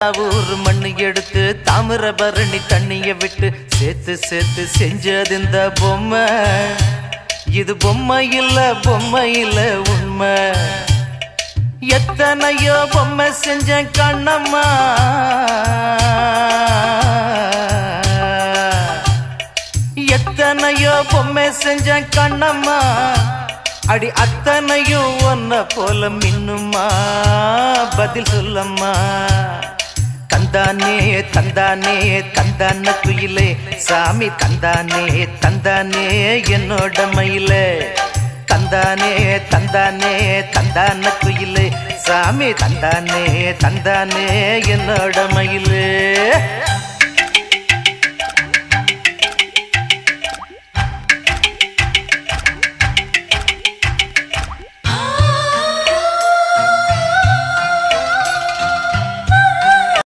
ஊர் மண்ணு எடுத்து தாமிரபரணி தண்ணிய விட்டு சேர்த்து சேர்த்து செஞ்சது இந்த பொம்மை. இது பொம்மை இல்ல உண்மை. எத்தனையோ பொம்மை செஞ்ச கண்ணம்மா, எத்தனையோ பொம்மை செஞ்ச கண்ணம்மா. அடி அத்தனையும் ஒன்ன போல மின்னுமா, பதில் சொல்லம்மா. தந்தானே தந்தானே தந்தான குயிலே சாமி, தந்தானே தந்தானே என்னோட மயிலே. தந்தானே தந்தானே தந்தான குயிலே சாமி, தந்தானே தந்தானே என்னோட மயிலே.